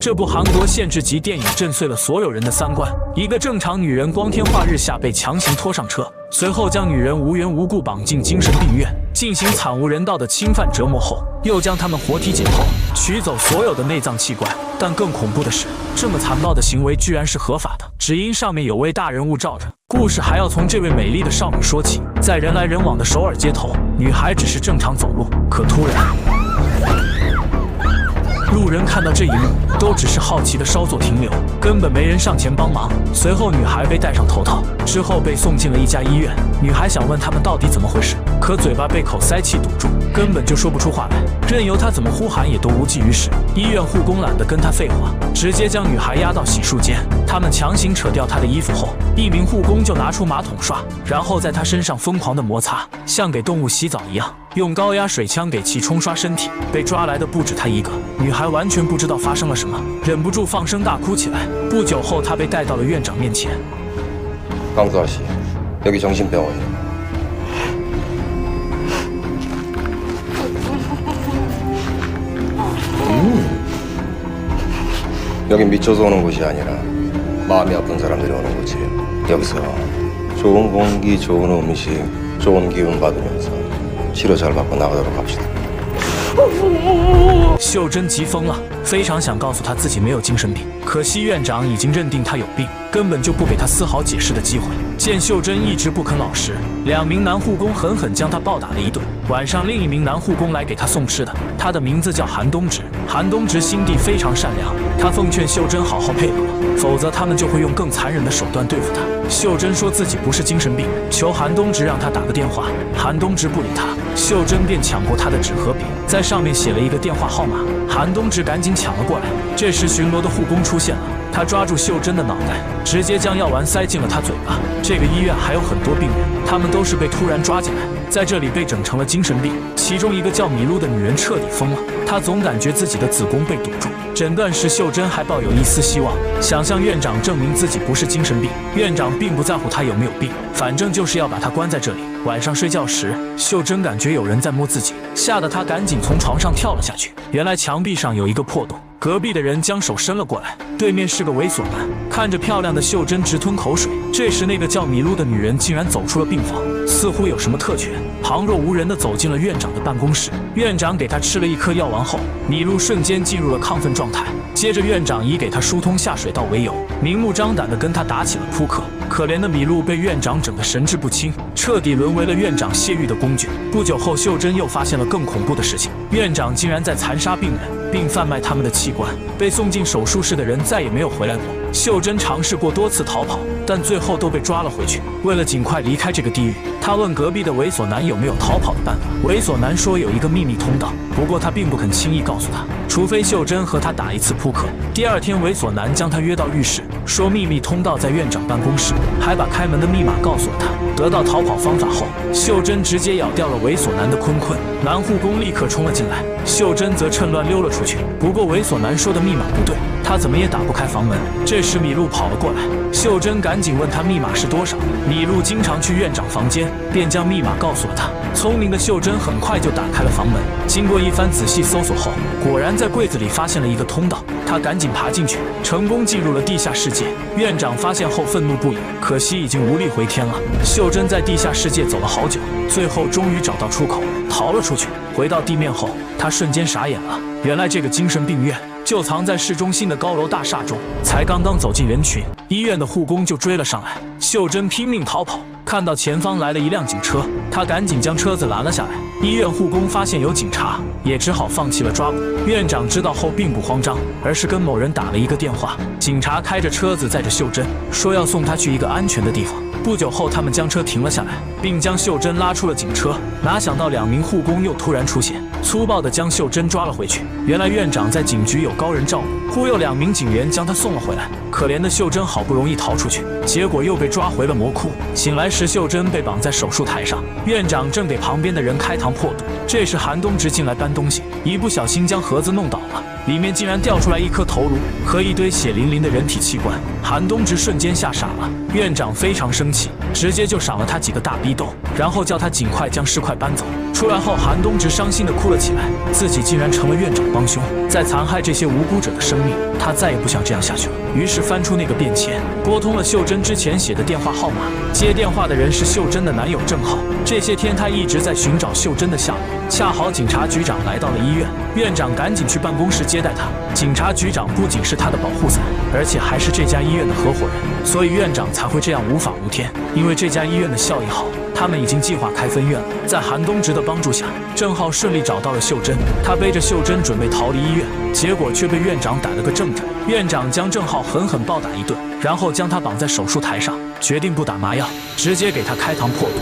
这部韩国限制级电影震碎了所有人的三观。一个正常女人光天化日下被强行拖上车，随后将女人无缘无故绑进精神病院，进行惨无人道的侵犯折磨后，又将她们活体解剖，取走所有的内脏器官。但更恐怖的是，这么残暴的行为居然是合法的，只因上面有位大人物罩着。故事还要从这位美丽的少女说起。在人来人往的首尔街头，女孩只是正常走路，可突然，路人看到这一幕，都只是好奇的稍作停留，根本没人上前帮忙。随后，女孩被戴上头套，之后被送进了一家医院。女孩想问他们到底怎么回事，可嘴巴被口塞器堵住，根本就说不出话来。任由她怎么呼喊也都无济于事。医院护工懒得跟她废话，直接将女孩押到洗漱间。他们强行扯掉她的衣服后，一名护工就拿出马桶刷，然后在她身上疯狂的摩擦，像给动物洗澡一样，用高压水枪给其冲刷身体。被抓来的不止她一个，女孩完全不知道发生了什么，忍不住放声大哭起来。不久后，她被带到了院长面前。강수 아씨, 여기 정신병원이에요. 여긴 미쳐서 오는 곳이 아니라 마음이 아픈 사람들이 오는 곳이에요. 여기서 좋은 공기, 좋은 음식, 좋은 기운 받으면서 치료 잘 받고 나가도록 합시다. 秀珍急疯了，非常想告诉他自己没有精神病，可惜院长已经认定他有病，根本就不给他丝毫解释的机会。见秀珍一直不肯老实，两名男护工狠狠将他暴打了一顿。晚上，另一名男护工来给他送吃的，他的名字叫韩东直。韩东直心地非常善良，他奉劝秀珍好好配合，否则他们就会用更残忍的手段对付他。秀珍说自己不是精神病，求韩东直让他打个电话。韩东直不理他，秀珍便抢过他的纸和笔，在上面写了一个电话号码。韩东直赶紧抢了过来。这时巡逻的护工出现了，他抓住秀珍的脑袋，直接将药丸塞进了她嘴巴。这个医院还有很多病人，他们都是被突然抓进来，在这里被整成了精神病。其中一个叫米露的女人彻底疯了，她总感觉自己的子宫被堵住。诊断时，秀珍还抱有一丝希望，想向院长证明自己不是精神病。院长并不在乎她有没有病，反正就是要把她关在这里。晚上睡觉时，秀珍感觉有人在摸自己，吓得她赶紧从床上跳了下去。原来墙壁上有一个破洞，隔壁的人将手伸了过来，对面是个猥琐男。看着漂亮的秀珍直吞口水。这时，那个叫米露的女人竟然走出了病房，似乎有什么特权，旁若无人地走进了院长的办公室。院长给她吃了一颗药丸后，米露瞬间进入了亢奋状态。接着，院长以给她疏通下水道为由，明目张胆地跟她打起了扑克。可怜的米露被院长整得神志不清，彻底沦为了院长泄欲的工具。不久后，秀珍又发现了更恐怖的事情，院长竟然在残杀病人，并贩卖他们的器官。被送进手术室的人再也没有回来过。秀珍尝试过多次逃跑，但最后都被抓了回去。为了尽快离开这个地狱，她问隔壁的猥琐男有没有逃跑的办法。猥琐男说有一个秘密通道，不过他并不肯轻易告诉他，除非秀珍和他打一次扑克。第二天，猥琐男将他约到浴室，说秘密通道在院长办公室，还把开门的密码告诉了他。得到逃跑方法后，秀珍直接咬掉了猥琐男的坤坤。男护工立刻冲了进来，秀珍则趁乱溜了出去。不过猥琐男说的密码不对，他怎么也打不开房门。这时米露跑了过来，秀珍赶紧问他密码是多少。米露经常去院长房间，便将密码告诉了他。聪明的秀珍很快就打开了房门。经过一番仔细搜索后，果然在柜子里发现了一个通道。他赶紧爬进去，成功进入了地下世界。院长发现后愤怒不已，可惜已经无力回天了。秀珍在地下世界走了好久，最后终于找到出口，逃了出去。回到地面后，他瞬间傻眼了。原来这个精神病院就藏在市中心的高楼大厦中。才刚刚走进人群，医院的护工就追了上来。秀珍拼命逃跑，看到前方来了一辆警车，他赶紧将车子拦了下来。医院护工发现有警察，也只好放弃了抓捕。院长知道后并不慌张，而是跟某人打了一个电话。警察开着车子载着秀珍，说要送她去一个安全的地方。不久后，他们将车停了下来，并将秀珍拉出了警车。哪想到两名护工又突然出现，粗暴地将秀珍抓了回去。原来院长在警局有高人照顾，忽悠两名警员将她送了回来。可怜的秀珍好不容易逃出去，结果又被抓回了魔窟。醒来时，秀珍被绑在手术台上，院长正给旁边的人开膛破肚。这时韩东直进来搬东西，一不小心将盒子弄倒了。里面竟然掉出来一颗头颅和一堆血淋淋的人体器官。韩东直瞬间吓傻了，院长非常生气，直接就赏了他几个大逼斗，然后叫他尽快将尸块搬走。出来后，韩东直伤心地哭了起来，自己竟然成了院长帮凶，在残害这些无辜者的生命，他再也不想这样下去了。于是翻出那个便签，拨通了秀珍之前写的电话号码。接电话的人是秀珍的男友郑浩。这些天他一直在寻找秀珍的下落，恰好警察局长来到了医院，院长赶紧去办公室接待他。警察局长不仅是他的保护伞，而且还是这家医院的合伙人，所以院长才会这样无法无天。因为这家医院的效益好，他们已经计划开分院了。在韩东直的帮助下，郑浩顺利找到了秀珍，他背着秀珍准备逃离医院，结果却被院长逮了个正着。院长将郑浩狠狠暴打一顿，然后将他绑在手术台上，决定不打麻药，直接给他开膛破肚。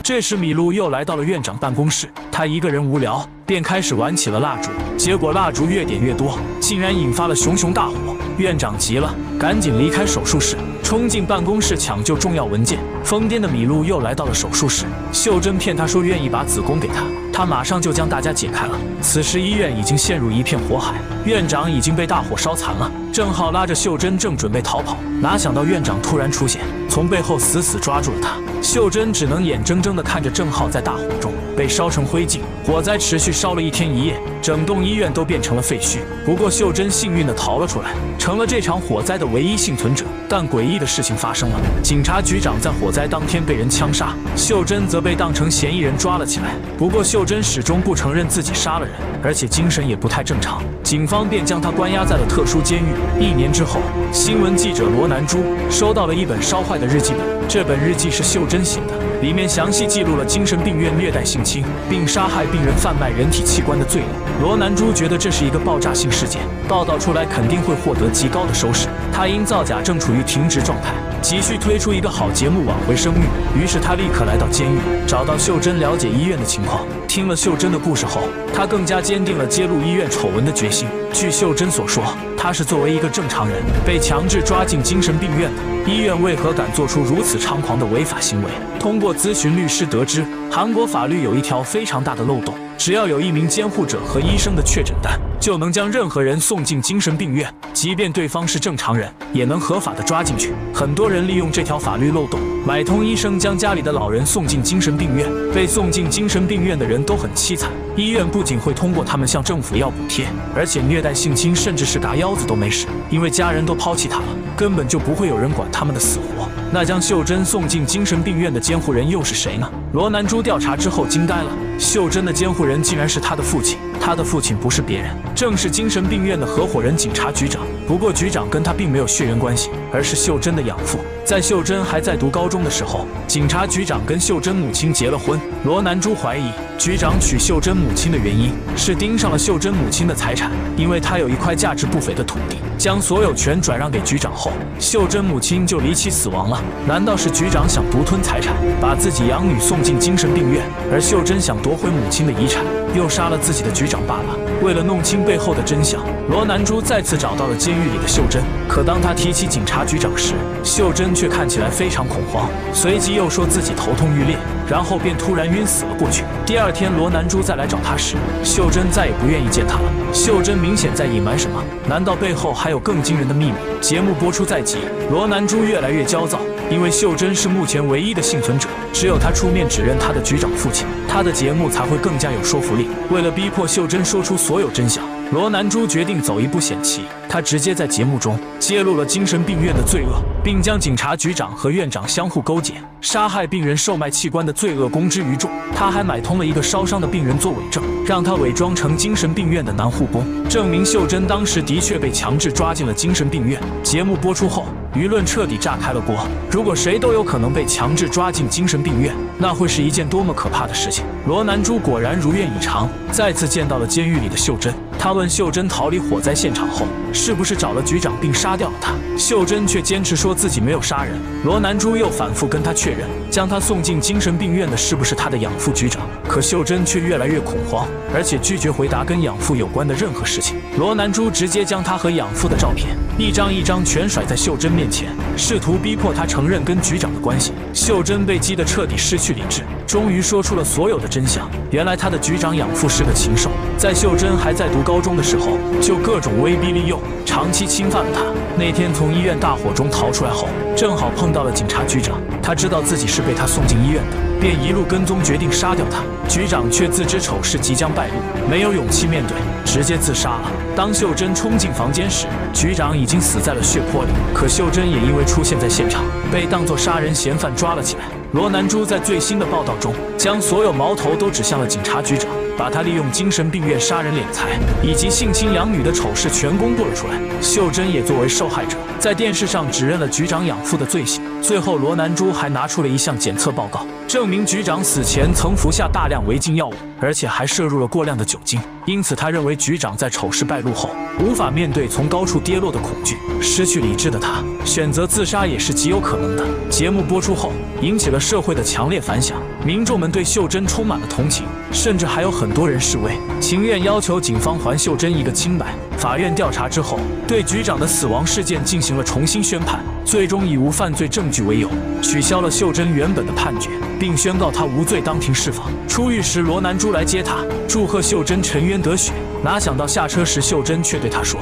这时米露又来到了院长办公室，他一个人无聊，便开始玩起了蜡烛，结果蜡烛越点越多，竟然引发了熊熊大火。院长急了，赶紧离开手术室，冲进办公室抢救重要文件。疯癫的米露又来到了手术室，秀珍骗他说愿意把子宫给他，他马上就将大家解开了。此时医院已经陷入一片火海，院长已经被大火烧残了。郑浩拉着秀珍正准备逃跑，哪想到院长突然出现，从背后死死抓住了他。秀珍只能眼睁睁地看着郑浩在大火中被烧成灰烬。火灾持续烧了1天1夜，整栋医院都变成了废墟。不过秀珍幸运地逃了出来，成了这场火灾的唯一幸存者。但诡异的事情发生了，警察局长在火灾当天被人枪杀，秀珍则被当成嫌疑人抓了起来。不过秀珍始终不承认自己杀了人，而且精神也不太正常，警方便将她关押在了特殊监狱。1年之后，新闻记者罗南珠收到了一本烧坏的日记本，这本日记是秀珍写的，里面详细记录了精神病院虐待性侵并杀害病人、贩卖人体器官的罪恶。罗南珠觉得这是一个爆炸性事件，报道出来肯定会获得极高的收视。他因造假正处于停职状态，急需推出一个好节目挽回声誉，于是他立刻来到监狱，找到秀珍了解医院的情况。听了秀珍的故事后，他更加坚定了揭露医院丑闻的决心。据秀珍所说，他是作为一个正常人被强制抓进精神病院的，医院为何敢做出如此猖狂的违法行为？通过咨询律师得知，韩国法律有一条非常大的漏洞，只要有1名监护者和医生的确诊单，就能将任何人送进精神病院，即便对方是正常人，也能合法的抓进去。很多人利用这条法律漏洞，买通医生将家里的老人送进精神病院。被送进精神病院的人都很凄惨，医院不仅会通过他们向政府要补贴，而且虐待性侵甚至是嘎腰子都没事，因为家人都抛弃他了，根本就不会有人管他们的死活。那将秀珍送进精神病院的监护人又是谁呢？罗南珠调查之后惊呆了，秀珍的监护人竟然是他的父亲。他的父亲不是别人，正是精神病院的合伙人警察局长。不过局长跟他并没有血缘关系，而是秀珍的养父。在秀珍还在读高中的时候，警察局长跟秀珍母亲结了婚。罗南珠怀疑局长娶秀珍母亲的原因是盯上了秀珍母亲的财产，因为他有一块价值不菲的土地，将所有权转让给局长后，秀珍母亲就离奇死亡了。难道是局长想独吞财产，把自己养女送进精神病院，而秀珍想夺回母亲的遗产，又杀了自己的局长罢了？为了弄清背后的真相，罗南珠再次找到了监狱里的秀珍。可当他提起警察局长时，秀珍却看起来非常恐慌，随即又说自己头痛欲裂，然后便突然晕死了过去。第2天，罗南珠再来找他时，秀珍再也不愿意见他了。秀珍明显在隐瞒什么，难道背后还有更惊人的秘密？节目播出在即，罗南珠越来越焦躁，因为秀珍是目前唯一的幸存者，只有他出面指认他的局长父亲，他的节目才会更加有说服力。为了逼迫秀珍说出所有真相，罗南珠决定走一步险棋，他直接在节目中揭露了精神病院的罪恶，并将警察局长和院长相互勾结、杀害病人、售卖器官的罪恶公之于众。他还买通了一个烧伤的病人做伪证，让他伪装成精神病院的男护工，证明秀珍当时的确被强制抓进了精神病院。节目播出后，舆论彻底炸开了锅。如果谁都有可能被强制抓进精神病院，那会是一件多么可怕的事情。罗南珠果然如愿以偿，再次见到了监狱里的秀珍。他问秀珍逃离火灾现场后，是不是找了局长并杀掉了他？秀珍却坚持说自己没有杀人。罗南珠又反复跟他确认，将他送进精神病院的是不是他的养父局长？可秀珍却越来越恐慌，而且拒绝回答跟养父有关的任何事情。罗南珠直接将他和养父的照片一张一张全甩在秀珍面前，试图逼迫他承认跟局长的关系。秀珍被激得彻底失去理智，终于说出了所有的真相。原来他的局长养父是个禽兽，在秀珍还在读高中的时候，就各种威逼利诱，长期侵犯了他。那天从医院大火中逃出来后，正好碰到了警察局长，他知道自己是被他送进医院的，便一路跟踪，决定杀掉他。局长却自知丑事即将败露，没有勇气面对，直接自杀了。当秀珍冲进房间时，局长已经死在了血泊里，可秀珍也因为出现在现场，被当作杀人嫌犯抓了起来。罗南珠在最新的报道中，将所有矛头都指向了警察局长，把他利用精神病院杀人敛财以及性侵养女的丑事全公布了出来。秀珍也作为受害者，在电视上指认了局长养父的罪行。最后，罗南珠还拿出了一项检测报告，证明局长死前曾服下大量违禁药物，而且还摄入了过量的酒精。因此，他认为局长在丑事败露后，无法面对从高处跌落的恐惧，失去理智的他选择自杀也是极有可能的。节目播出后，引起了社会的强烈反响，民众们对秀珍充满了同情，甚至还有很多人示威，情愿要求警方还秀珍一个清白。法院调查之后，对局长的死亡事件进行了重新宣判，最终以无犯罪证据为由，取消了秀珍原本的判决，并宣告她无罪，当庭释放。出狱时，罗南珠来接她，祝贺秀珍沉冤得雪。哪想到下车时，秀珍却对他说：“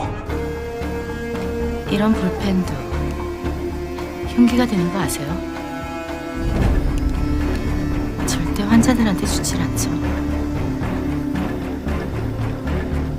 이런 볼펜도 흉기가 되는 거 아세요? 절대 환자들한테 주질 않죠."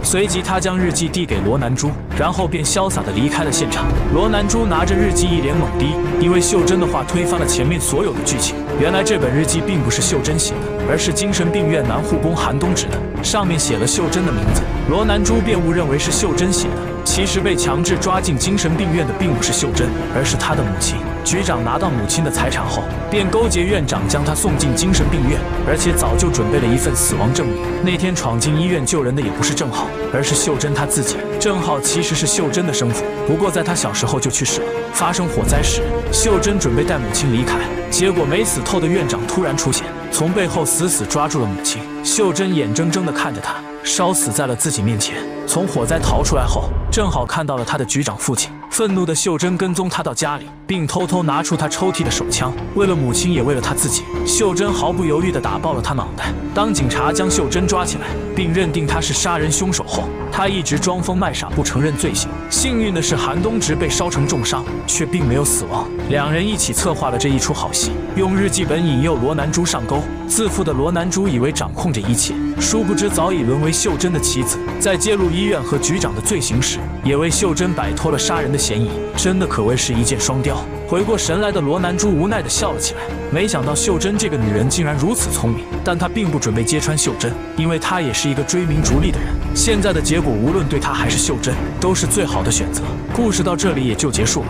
随即，他将日记递给罗南珠，然后便潇洒地离开了现场。罗南珠拿着日记一脸懵逼，因为秀珍的话推翻了前面所有的剧情。原来这本日记并不是秀珍写的，而是精神病院男护工韩东植的，上面写了秀珍的名字。罗南珠便误认为是秀珍写的，其实被强制抓进精神病院的并不是秀珍，而是他的母亲。局长拿到母亲的财产后，便勾结院长将她送进精神病院，而且早就准备了一份死亡证明。那天闯进医院救人的也不是郑浩，而是秀珍她自己。郑浩其实是秀珍的生父，不过在他小时候就去世了。发生火灾时，秀珍准备带母亲离开，结果没死透的院长突然出现，从背后死死抓住了母亲。秀珍眼睁睁地看着她烧死在了自己面前。从火灾逃出来后，正好看到了他的局长父亲。愤怒的秀珍跟踪他到家里，并偷偷拿出他抽屉的手枪。为了母亲，也为了他自己，秀珍毫不犹豫地打爆了他脑袋。当警察将秀珍抓起来，并认定他是杀人凶手后，他一直装疯卖傻，不承认罪行。幸运的是，韩东植被烧成重伤，却并没有死亡。两人一起策划了这一出好戏，用日记本引诱罗南珠上钩。自负的罗南珠以为掌控着一切，殊不知早已沦为秀珍的棋子。在揭露医院和局长的罪行时，也为秀珍摆脱了杀人的嫌疑，真的可谓是一箭双雕。回过神来的罗南珠无奈地笑了起来，没想到秀珍这个女人竟然如此聪明，但她并不准备揭穿秀珍，因为她也是一个追名逐利的人。现在的结果，无论对她还是秀珍，都是最好的选择。故事到这里也就结束了。